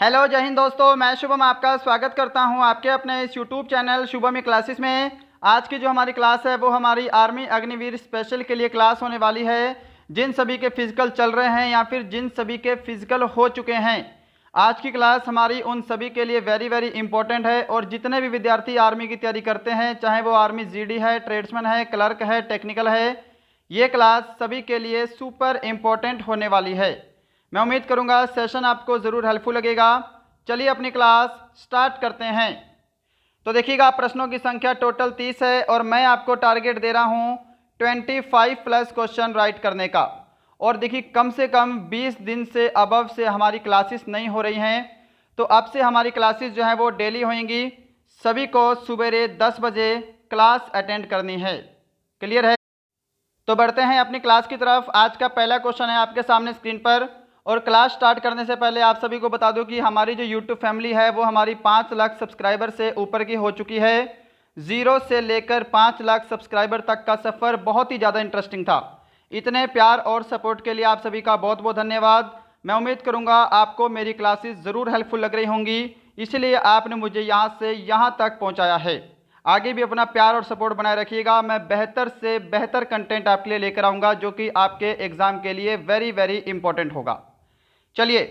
Hello जय हिंद दोस्तों, मैं शुभम आपका स्वागत करता हूं आपके अपने इस यूट्यूब चैनल शुभम क्लासेस में। आज की जो हमारी क्लास है वो हमारी आर्मी अग्निवीर स्पेशल के लिए क्लास होने वाली है। जिन सभी के फिजिकल चल रहे हैं या फिर जिन सभी के फिजिकल हो चुके हैं, आज की क्लास हमारी उन सभी के लिए वेरी वेरी इंपॉर्टेंट है। और जितने भी विद्यार्थी आर्मी की तैयारी करते हैं, चाहे वो आर्मी जीडी है, ट्रेड्समैन है, क्लर्क है, टेक्निकल है, ये क्लास सभी के लिए सुपर इम्पोर्टेंट होने वाली है। मैं उम्मीद करूंगा सेशन आपको ज़रूर हेल्पफुल लगेगा। चलिए अपनी क्लास स्टार्ट करते हैं। तो देखिएगा, प्रश्नों की संख्या टोटल 30 है और मैं आपको टारगेट दे रहा हूं 25 प्लस क्वेश्चन राइट करने का। और देखिए, कम से कम 20 दिन से अबव से हमारी क्लासेस नहीं हो रही हैं, तो अब से हमारी क्लासेस जो है वो डेली होंगी। सभी को सवेरे 10 बजे क्लास अटेंड करनी है। क्लियर है? तो बढ़ते हैं अपनी क्लास की तरफ। आज का पहला क्वेश्चन है आपके सामने स्क्रीन पर। और क्लास स्टार्ट करने से पहले आप सभी को बता दूं कि हमारी जो यूट्यूब फैमिली है वो हमारी 5 लाख सब्सक्राइबर से ऊपर की हो चुकी है। 0 से लेकर 5 लाख सब्सक्राइबर तक का सफ़र बहुत ही ज़्यादा इंटरेस्टिंग था। इतने प्यार और सपोर्ट के लिए आप सभी का बहुत बहुत धन्यवाद। मैं उम्मीद करूँगा आपको मेरी क्लासेस ज़रूर हेल्पफुल लग रही होंगी, इसलिए आपने मुझे यहाँ से यहाँ तक पहुँचाया है। आगे भी अपना प्यार और सपोर्ट बनाए रखिएगा। मैं बेहतर से बेहतर कंटेंट आपके लिए लेकर आऊँगा जो कि आपके एग्ज़ाम के लिए वेरी वेरी इंपॉर्टेंट होगा। चलिए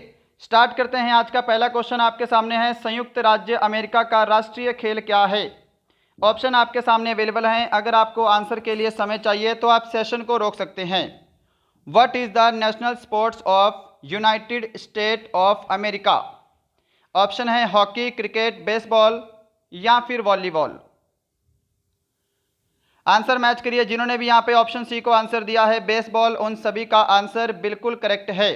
स्टार्ट करते हैं। आज का पहला क्वेश्चन आपके सामने है, संयुक्त राज्य अमेरिका का राष्ट्रीय खेल क्या है? ऑप्शन आपके सामने अवेलेबल हैं। अगर आपको आंसर के लिए समय चाहिए तो आप सेशन को रोक सकते हैं। What is the national sports of United state of America? Option है हॉकी, क्रिकेट, बेसबॉल या फिर वॉलीबॉल। आंसर मैच करिए। जिन्होंने भी यहाँ पे ऑप्शन सी को आंसर दिया है बेसबॉल, उन सभी का आंसर बिल्कुल करेक्ट है।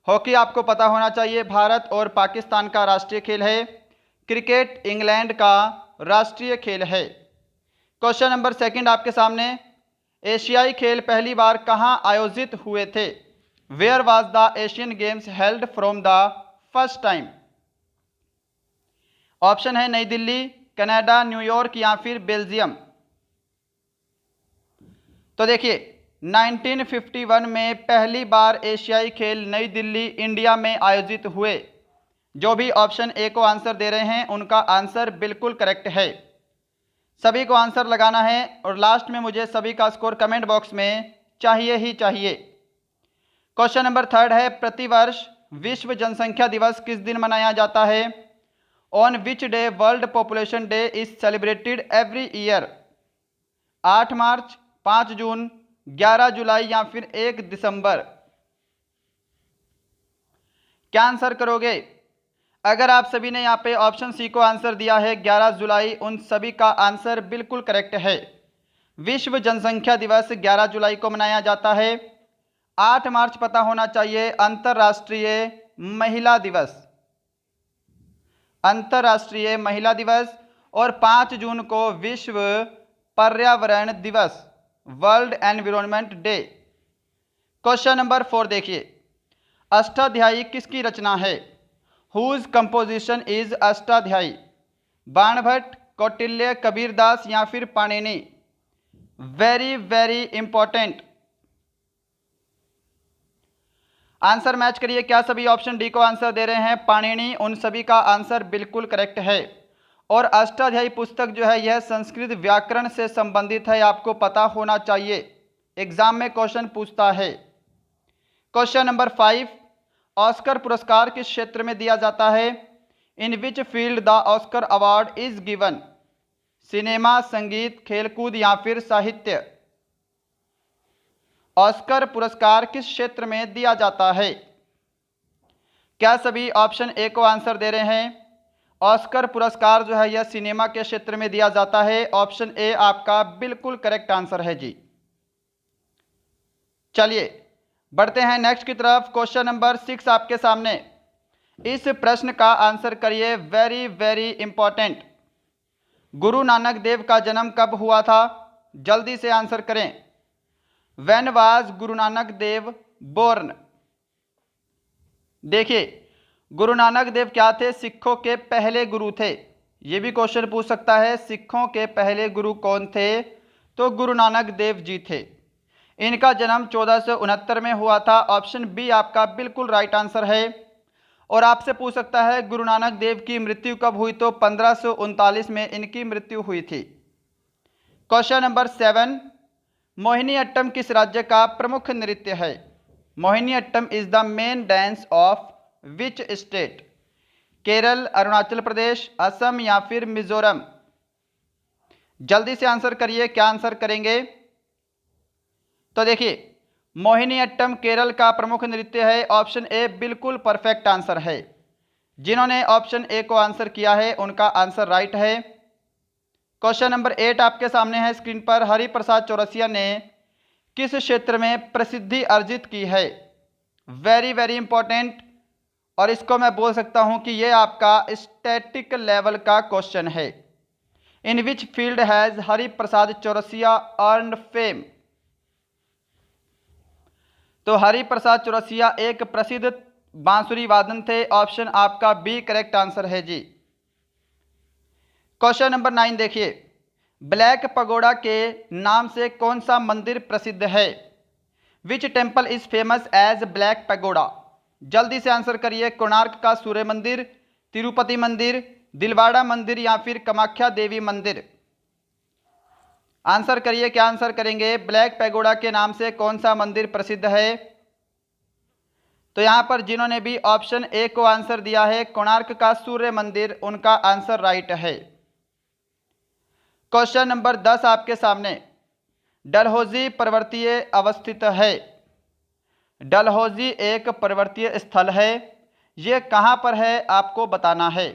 हॉकी आपको पता होना चाहिए, भारत और पाकिस्तान का राष्ट्रीय खेल है। क्रिकेट इंग्लैंड का राष्ट्रीय खेल है। क्वेश्चन नंबर सेकंड आपके सामने, एशियाई खेल पहली बार कहाँ आयोजित हुए थे? Where was the Asian Games held from the first time? Option है नई दिल्ली, कनाडा, न्यूयॉर्क या फिर बेल्जियम। तो देखिए, 1951 में पहली बार एशियाई खेल नई दिल्ली इंडिया में आयोजित हुए। जो भी ऑप्शन ए को आंसर दे रहे हैं उनका आंसर बिल्कुल करेक्ट है। सभी को आंसर लगाना है और लास्ट में मुझे सभी का स्कोर कमेंट बॉक्स में चाहिए ही चाहिए। क्वेश्चन नंबर थर्ड है, प्रतिवर्ष विश्व जनसंख्या दिवस किस दिन मनाया जाता है? On which day world population day is celebrated every year? 8 मार्च, 5 जून, 11 जुलाई या फिर 1 दिसंबर? क्या आंसर करोगे? अगर आप सभी ने यहाँ पे ऑप्शन सी को आंसर दिया है 11 जुलाई, उन सभी का आंसर बिल्कुल करेक्ट है। विश्व जनसंख्या दिवस 11 जुलाई को मनाया जाता है। 8 मार्च पता होना चाहिए अंतर्राष्ट्रीय महिला दिवस, अंतर्राष्ट्रीय महिला दिवस। और 5 जून को विश्व पर्यावरण दिवस, world environment day. Question number 4 देखिए, अष्टाध्यायी किसकी रचना है? Whose composition is Ashtadhyayi? Banabhatta, Kautilya, Kabirdas या फिर Panini? Very very important. Answer match करिए। क्या सभी ऑप्शन डी को आंसर दे रहे हैं? पाणिनि, उन सभी का आंसर बिल्कुल करेक्ट है। और अष्टाध्यायी पुस्तक जो है यह संस्कृत व्याकरण से संबंधित है, आपको पता होना चाहिए, एग्जाम में क्वेश्चन पूछता है। क्वेश्चन नंबर 5, ऑस्कर पुरस्कार किस क्षेत्र में दिया जाता है? In which field the Oscar award is given? Cinema, संगीत, खेलकूद या फिर साहित्य? ऑस्कर पुरस्कार किस क्षेत्र में दिया जाता है? क्या सभी ऑप्शन ए को आंसर दे रहे हैं? ऑस्कर पुरस्कार जो है यह सिनेमा के क्षेत्र में दिया जाता है। ऑप्शन ए आपका बिल्कुल करेक्ट आंसर है जी। चलिए बढ़ते हैं नेक्स्ट की तरफ। क्वेश्चन नंबर 6 आपके सामने, इस प्रश्न का आंसर करिए, very very important. Guru Nanak Dev का जन्म कब हुआ था? जल्दी से आंसर करें। When was Guru Nanak Dev born? देखिए, गुरु नानक देव क्या थे? सिखों के पहले गुरु थे। ये भी क्वेश्चन पूछ सकता है, सिखों के पहले गुरु कौन थे? तो गुरु नानक देव जी थे। इनका जन्म 1469 में हुआ था। ऑप्शन बी आपका बिल्कुल राइट आंसर है। और आपसे पूछ सकता है गुरु नानक देव की मृत्यु कब हुई, तो 1539 में इनकी मृत्यु हुई थी। क्वेश्चन नंबर 7, मोहिनीअट्टम किस राज्य का प्रमुख नृत्य है? Mohiniyattam is the main dance of which state? Kerala, Arunachal Pradesh, Assam या फिर मिजोरम? जल्दी से आंसर करिए, क्या आंसर करेंगे? तो देखिए, मोहिनीअट्टम केरल का प्रमुख नृत्य है। ऑप्शन ए बिल्कुल परफेक्ट आंसर है। जिन्होंने ऑप्शन ए को आंसर किया है उनका आंसर राइट है। क्वेश्चन नंबर 8 आपके सामने है स्क्रीन पर। हरिप्रसाद चौरसिया ने किस क्षेत्र में प्रसिद्धि अर्जित की है? वेरी वेरी इंपॉर्टेंट, और इसको मैं बोल सकता हूं कि ये आपका स्टैटिक लेवल का क्वेश्चन है। In which field has Hariprasad Chaurasia earned fame? तो हरिप्रसाद चौरसिया एक प्रसिद्ध बांसुरी वादन थे। ऑप्शन आपका बी करेक्ट आंसर है जी। क्वेश्चन नंबर 9 देखिए, ब्लैक पगोडा के नाम से कौन सा मंदिर प्रसिद्ध है? Which temple is famous as black pagoda? जल्दी से आंसर करिए। कोणार्क का सूर्य मंदिर, तिरुपति मंदिर, दिलवाड़ा मंदिर या फिर कामाख्या देवी मंदिर? आंसर करिए, क्या आंसर करेंगे? ब्लैक पैगोडा के नाम से कौन सा मंदिर प्रसिद्ध है? तो यहां पर जिन्होंने भी ऑप्शन ए को आंसर दिया है कोणार्क का सूर्य मंदिर, उनका आंसर राइट है। क्वेश्चन नंबर 10 आपके सामने, डलहौजी पर्वतीय अवस्थित है। डलहौजी एक पर्वतीय स्थल है। ये कहां पर है आपको बताना है?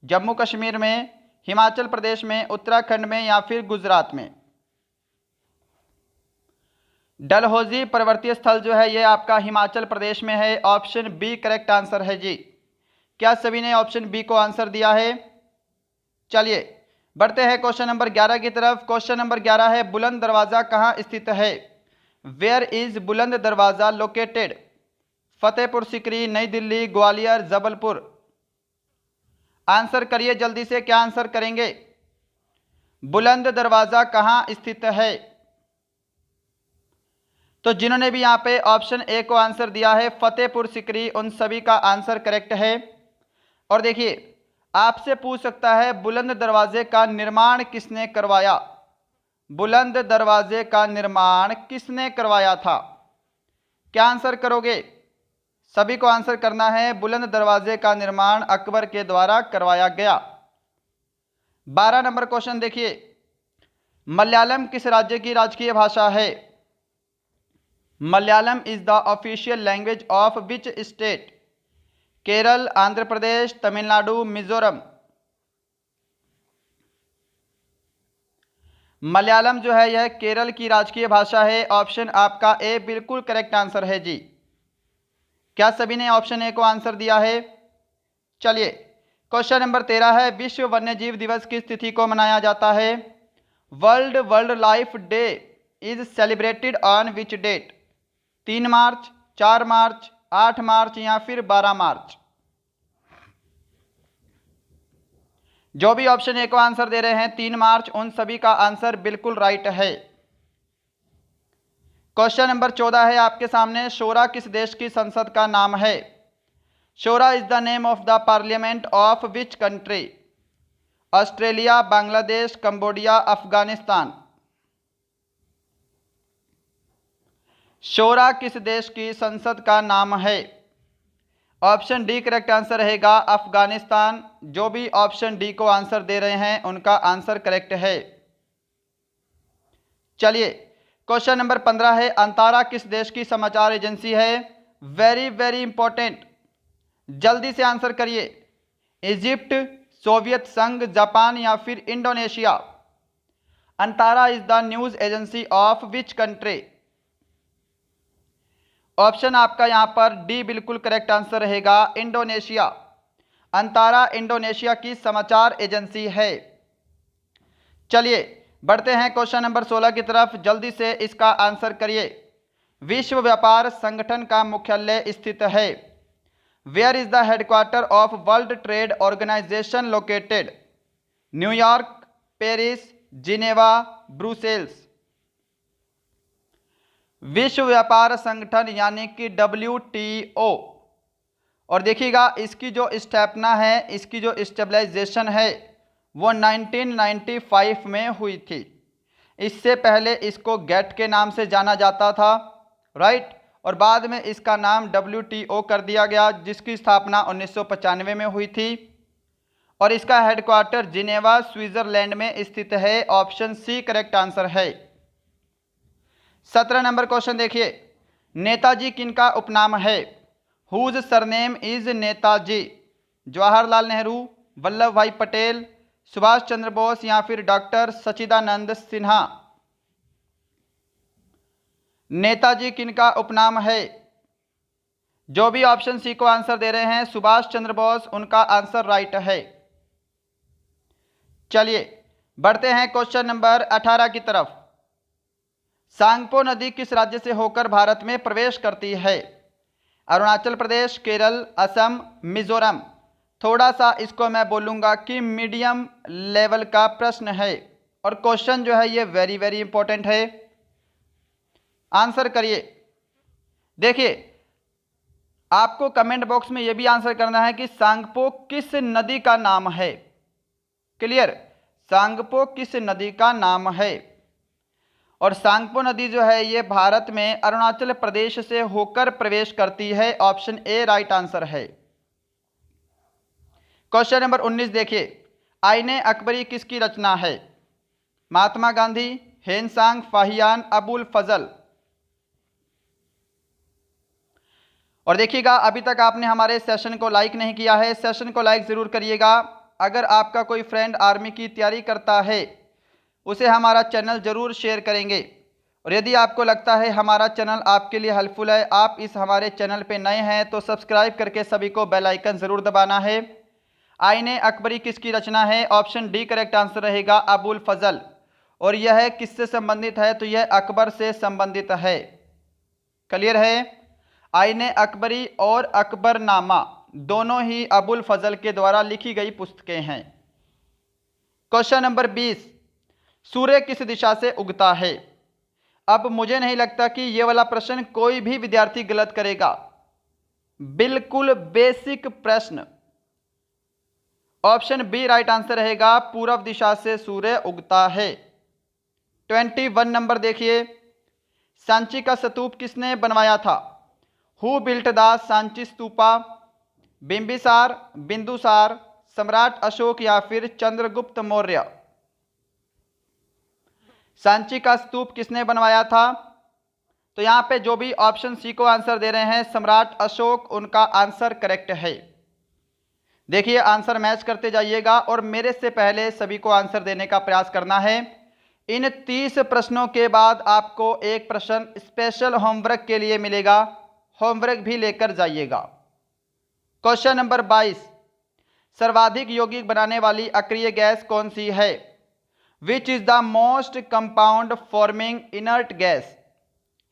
जम्मू कश्मीर में, हिमाचल प्रदेश में, उत्तराखंड में या फिर गुजरात में? डलहौजी पर्वतीय स्थल जो है ये आपका हिमाचल प्रदेश में है। ऑप्शन बी करेक्ट आंसर है जी। क्या सभी ने ऑप्शन बी को आंसर दिया है? चलिए बढ़ते हैं क्वेश्चन नंबर 11 की तरफ। क्वेश्चन नंबर 11 है, बुलंद दरवाजा कहाँ स्थित है? वेयर इज बुलंद दरवाजा लोकेटेड? फतेहपुर सीकरी, नई दिल्ली, ग्वालियर, जबलपुर? आंसर करिए जल्दी से, क्या आंसर करेंगे? बुलंद दरवाजा कहाँ स्थित है? तो जिन्होंने भी यहाँ पे ऑप्शन ए को आंसर दिया है फतेहपुर सीकरी, उन सभी का आंसर करेक्ट है। और देखिए, आपसे पूछ सकता है बुलंद दरवाजे का निर्माण किसने करवाया? बुलंद दरवाजे का निर्माण किसने करवाया था? क्या आंसर करोगे? सभी को आंसर करना है। बुलंद दरवाजे का निर्माण अकबर के द्वारा करवाया गया। 12 नंबर क्वेश्चन देखिए, मलयालम किस राज्य की राजकीय भाषा है? Malayalam is the official language of which state? Kerala, Andhra Pradesh, Tamil Nadu, Mizoram? Malayalam जो है यह केरल की राजकीय भाषा है। ऑप्शन आपका ए बिल्कुल करेक्ट आंसर है जी। क्या सभी ने ऑप्शन ए को आंसर दिया है? चलिए क्वेश्चन नंबर 13 है, विश्व वन्यजीव दिवस किस तिथि को मनाया जाता है? World life day is celebrated on which date? 3 March, 4 March, 8 March या फिर 12 मार्च? जो भी ऑप्शन ए को आंसर दे रहे हैं 3 मार्च, उन सभी का आंसर बिल्कुल राइट है। क्वेश्चन नंबर 14 है आपके सामने, शोरा किस देश की संसद का नाम है? Shura is the name of the parliament of which country? Australia, Bangladesh, Cambodia, Afghanistan? Shura किस देश की संसद का नाम है? ऑप्शन डी करेक्ट आंसर रहेगा, अफगानिस्तान। जो भी ऑप्शन डी को आंसर दे रहे हैं उनका आंसर करेक्ट है। चलिए क्वेश्चन नंबर 15 है, अंतारा किस देश की समाचार एजेंसी है? वेरी वेरी इंपॉर्टेंट, जल्दी से आंसर करिए। इजिप्ट, सोवियत संघ, जापान या फिर Indonesia? Antara is the news agency of which country? Option आपका यहां पर डी बिल्कुल करेक्ट आंसर रहेगा, इंडोनेशिया। अंतारा इंडोनेशिया की समाचार एजेंसी है। चलिए बढ़ते हैं क्वेश्चन नंबर 16 की तरफ, जल्दी से इसका आंसर करिए। विश्व व्यापार संगठन का मुख्यालय स्थित है? Where is the headquarter of World Trade Organization located? New York, Paris, Geneva, Brussels? विश्व व्यापार संगठन यानी कि WTO, और देखिएगा इसकी जो स्थापना है, इसकी जो स्टेबलाइजेशन है वो 1995 में हुई थी। इससे पहले इसको गेट के नाम से जाना जाता था, राइट। और बाद में इसका नाम WTO कर दिया गया, जिसकी स्थापना 1995 में हुई थी। और इसका हेडक्वार्टर जिनेवा स्विट्जरलैंड में स्थित है। ऑप्शन सी करेक्ट आंसर है। 17 नंबर क्वेश्चन देखिए, नेताजी किनका उपनाम है? Whose surname is Netaji? Jawaharlal Nehru, Vallabh Bhai Patel, Subhash Chandra Bose या फिर डॉक्टर सच्चिदानंद सिन्हा? नेताजी किनका उपनाम है? जो भी ऑप्शन सी को आंसर दे रहे हैं, सुभाष चंद्र बोस उनका आंसर राइट है। चलिए बढ़ते हैं क्वेश्चन नंबर 18 की तरफ। सांगपो नदी किस राज्य से होकर भारत में प्रवेश करती है? अरुणाचल प्रदेश, केरल, असम, मिजोरम? थोड़ा सा इसको मैं बोलूँगा कि मीडियम लेवल का प्रश्न है और क्वेश्चन जो है ये वेरी वेरी इंपॉर्टेंट है। आंसर करिए। देखिए आपको कमेंट बॉक्स में ये भी आंसर करना है कि सांगपो किस नदी का नाम है। क्लियर? सांगपो किस नदी का नाम है? और सांगपो नदी जो है ये भारत में अरुणाचल प्रदेश से होकर प्रवेश करती है। ऑप्शन ए राइट आंसर है। क्वेश्चन नंबर 19 देखिए, आईने अकबरी किसकी रचना है? महात्मा गांधी, हेनसांग, फाहियान, अबुल फजल? और देखिएगा अभी तक आपने हमारे सेशन को लाइक नहीं किया है, सेशन को लाइक ज़रूर करिएगा। अगर आपका कोई फ्रेंड आर्मी की तैयारी करता है उसे हमारा चैनल ज़रूर शेयर करेंगे। और यदि आपको लगता है हमारा चैनल आपके लिए हेल्पफुल है, आप इस हमारे चैनल पे नए हैं तो सब्सक्राइब करके सभी को बेल आइकन ज़रूर दबाना है। आईने अकबरी किसकी रचना है? ऑप्शन डी करेक्ट आंसर रहेगा, अबुल फजल। और यह किससे संबंधित है? तो यह अकबर से संबंधित है। क्लियर है? आईने अकबरी और अकबरनामा दोनों ही अबुल फजल के द्वारा लिखी गई पुस्तकें हैं। क्वेश्चन नंबर 20, सूर्य किस दिशा से उगता है? अब मुझे नहीं लगता कि यह वाला प्रश्न कोई भी विद्यार्थी गलत करेगा, बिल्कुल बेसिक प्रश्न। ऑप्शन बी राइट आंसर रहेगा, पूर्व दिशा से सूर्य उगता है। 21 नंबर देखिए, सांची का स्तूप किसने बनवाया था? Who built the Sanchi stupa? Bimbisara, Bindusara, Samrat Ashok या फिर चंद्रगुप्त मौर्य? सांची का स्तूप किसने बनवाया था? तो यहाँ पे जो भी ऑप्शन सी को आंसर दे रहे हैं, सम्राट अशोक उनका आंसर करेक्ट है। देखिए आंसर मैच करते जाइएगा और मेरे से पहले सभी को आंसर देने का प्रयास करना है। इन 30 प्रश्नों के बाद आपको एक प्रश्न स्पेशल होमवर्क के लिए मिलेगा, होमवर्क भी लेकर जाइएगा। क्वेश्चन नंबर 22, सर्वाधिक यौगिक बनाने वाली अक्रिय गैस कौन सी है? Which is the most compound forming inert gas?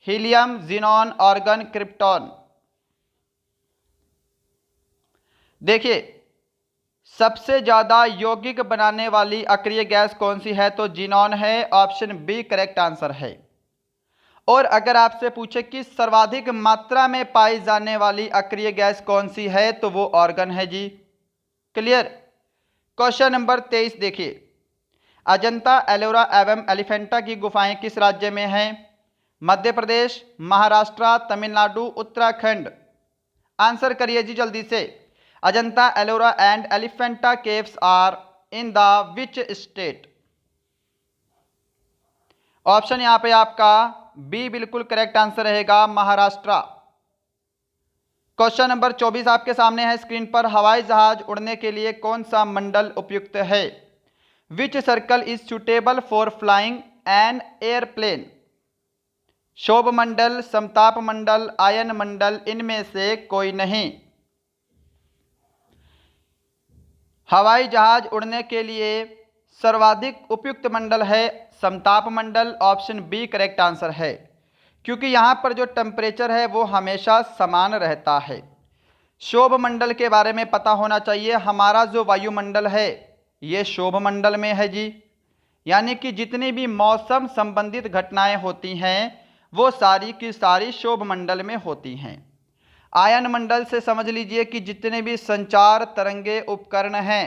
Helium, xenon, argon, krypton? देखिए सबसे ज्यादा यौगिक बनाने वाली अक्रिय गैस कौन सी है? तो जीनॉन है। ऑप्शन बी करेक्ट आंसर है। और अगर आपसे पूछे कि सर्वाधिक मात्रा में पाई जाने वाली अक्रिय गैस कौन सी है, तो वो आर्गन है जी। क्लियर? क्वेश्चन नंबर 23 देखिए, अजंता, एलोरा एवं एलिफेंटा की गुफाएं किस राज्य में हैं? मध्य प्रदेश, महाराष्ट्र, तमिलनाडु, उत्तराखंड? आंसर करिए जी जल्दी से। Ajanta, Ellora and Elephanta caves are in the which state? Option यहां पे आपका बी बिल्कुल करेक्ट आंसर रहेगा, महाराष्ट्र। क्वेश्चन नंबर 24 आपके सामने है स्क्रीन पर, हवाई जहाज उड़ने के लिए कौन सा मंडल उपयुक्त है? Which circle is suitable for flying an airplane? शोभ मंडल, समताप मंडल, आयन मंडल? इनमें से कोई नहीं। हवाई जहाज उड़ने के लिए सर्वाधिक उपयुक्त मंडल है समताप मंडल। ऑप्शन बी करेक्ट आंसर है, क्योंकि यहाँ पर जो टेम्परेचर है वो हमेशा समान रहता है। शोभ मंडल के बारे में पता होना चाहिए, हमारा जो वायुमंडल है ये शोभ मंडल में है जी, यानी कि जितनी भी मौसम संबंधित घटनाएं होती हैं वो सारी की सारी शोभ मंडल में होती हैं। आयन मंडल से समझ लीजिए कि जितने भी संचार तरंगे उपकरण हैं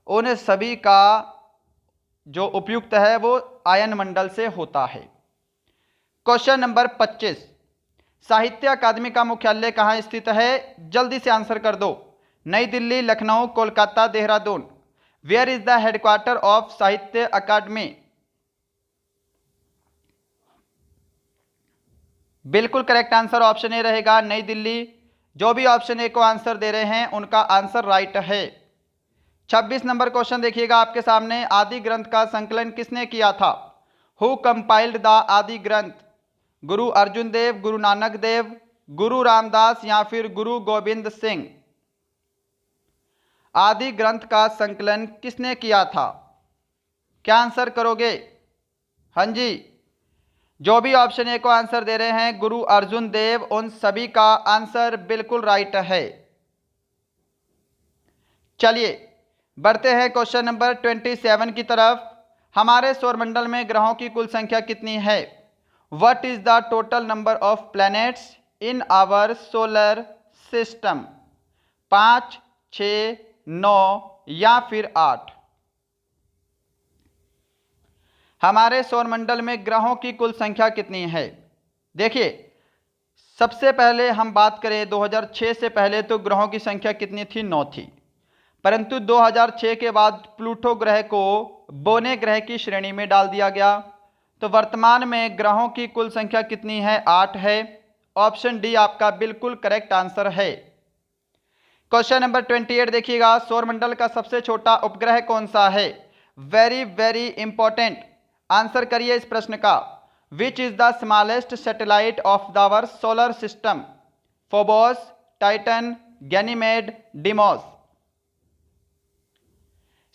उन सभी का जो उपयुक्त है वो आयन मंडल से होता है। क्वेश्चन नंबर 25, साहित्य अकादमी का मुख्यालय कहाँ स्थित है? जल्दी से आंसर कर दो। New Delhi, Lucknow, Kolkata, Dehradun. Where is the headquarter of Sahitya Akademi? बिल्कुल करेक्ट आंसर ऑप्शन ए रहेगा, नई दिल्ली। जो भी ऑप्शन ए को आंसर दे रहे हैं उनका आंसर राइट है। 26 नंबर क्वेश्चन देखिएगा आपके सामने, आदि ग्रंथ का संकलन किसने किया था? हु कंपाइल्ड द आदि ग्रंथ? गुरु अर्जुन देव, गुरु नानक देव, गुरु रामदास या फिर गुरु गोविंद सिंह? आदि ग्रंथ का संकलन किसने किया था? क्या आंसर करोगे? हाँ जी, जो भी ऑप्शन ए को आंसर दे रहे हैं गुरु अर्जुन देव, उन सभी का आंसर बिल्कुल राइट है। चलिए बढ़ते हैं क्वेश्चन नंबर 27 की तरफ। हमारे सौरमंडल में ग्रहों की कुल संख्या कितनी है? What is the total number of planets in our solar system? 5, 6, 9 या फिर 8? हमारे सौरमंडल में ग्रहों की कुल संख्या कितनी है? देखिए, सबसे पहले हम बात करें 2006 से पहले तो ग्रहों की संख्या कितनी थी? 9 थी। परंतु 2006 के बाद प्लूटो ग्रह को बोने ग्रह की श्रेणी में डाल दिया गया। तो वर्तमान में ग्रहों की कुल संख्या कितनी है? 8 है। ऑप्शन डी आपका बिल्कुल करेक्ट आंसर है। क्वेश्चन नंबर 28 देखिएगा, सौरमंडल का सबसे छोटा उपग्रह कौन सा है? वेरी वेरी इंपॉर्टेंट, आंसर करिए इस प्रश्न का। Which is the smallest satellite of the our solar system? Phobos, Titan, Ganymede, Deimos?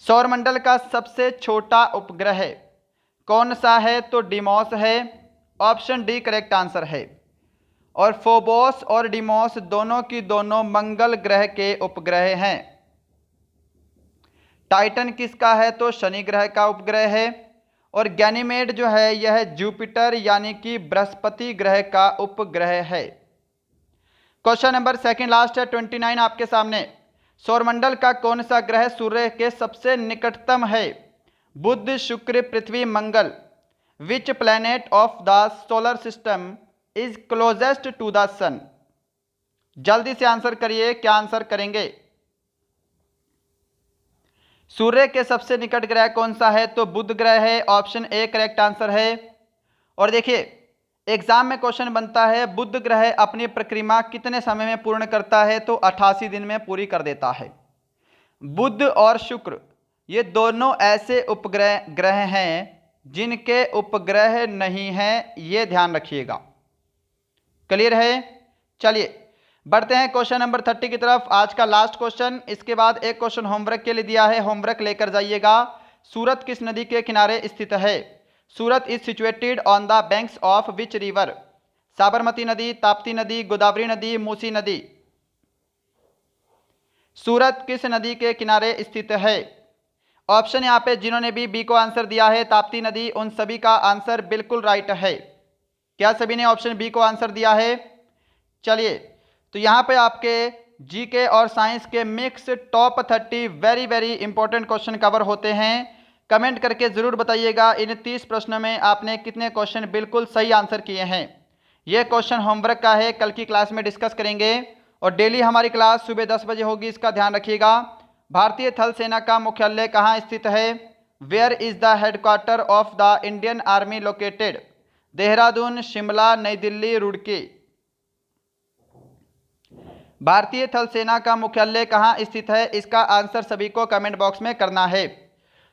सौरमंडल का सबसे छोटा उपग्रह कौन सा है? तो डिमोस है। ऑप्शन डी करेक्ट आंसर है। और फोबोस और डिमोस दोनों की दोनों मंगल ग्रह के उपग्रह हैं। टाइटन किसका है? तो शनि ग्रह का उपग्रह है। और गैनीमेड जो है यह जुपिटर यानी कि बृहस्पति ग्रह का उपग्रह है। क्वेश्चन नंबर सेकंड लास्ट है 29 आपके सामने, सौरमंडल का कौन सा ग्रह सूर्य के सबसे निकटतम है? बुध, शुक्र, पृथ्वी, मंगल? Which planet of the solar system is closest to the sun? जल्दी से आंसर करिए, क्या आंसर करेंगे? सूर्य के सबसे निकट ग्रह कौन सा है? तो बुध ग्रह है। ऑप्शन ए करेक्ट आंसर है। और देखिए, एग्जाम में क्वेश्चन बनता है बुध ग्रह अपनी परिक्रमा कितने समय में पूर्ण करता है? तो 88 दिन में पूरी कर देता है। बुध और शुक्र ये दोनों ऐसे उपग्रह ग्रह हैं जिनके उपग्रह नहीं हैं, ये ध्यान रखिएगा। क्लियर है? चलिए बढ़ते हैं क्वेश्चन नंबर 30 की तरफ, आज का लास्ट क्वेश्चन। इसके बाद एक क्वेश्चन होमवर्क के लिए दिया है, होमवर्क लेकर जाइएगा। सूरत किस नदी के किनारे स्थित है? Surat is situated on the banks of which river? Sabarmati नदी, ताप्ती नदी, गोदावरी नदी, मूसी नदी? सूरत किस नदी के किनारे स्थित है? ऑप्शन यहाँ पे जिन्होंने भी बी को आंसर दिया है ताप्ती नदी, उन सभी का आंसर बिल्कुल राइट है। क्या सभी ने ऑप्शन बी को आंसर दिया है? चलिए, तो यहाँ पे आपके जीके और साइंस के mix top 30 very very important question cover होते हैं। कमेंट करके ज़रूर बताइएगा इन 30 प्रश्नों में आपने कितने क्वेश्चन बिल्कुल सही आंसर किए हैं। यह क्वेश्चन होमवर्क का है, कल की क्लास में डिस्कस करेंगे। और डेली हमारी क्लास सुबह 10 बजे होगी, इसका ध्यान रखिएगा। भारतीय थल सेना का मुख्यालय कहाँ स्थित है? Where is the headquarter of the Indian army located? Dehradun, Shimla, New Delhi, Roorkee? भारतीय थल सेना का मुख्यालय कहाँ स्थित है? इसका आंसर सभी को कमेंट बॉक्स में करना है।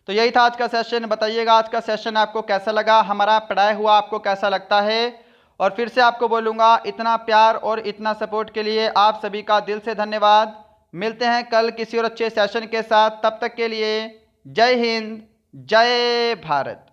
तो यही था आज का सेशन। बताइएगा आज का सेशन आपको कैसा लगा, हमारा पढ़ाया हुआ आपको कैसा लगता है। और फिर से आपको बोलूँगा, इतना प्यार और इतना सपोर्ट के लिए आप सभी का दिल से धन्यवाद। मिलते हैं कल किसी और अच्छे सेशन के साथ, तब तक के लिए जय हिंद, जय भारत।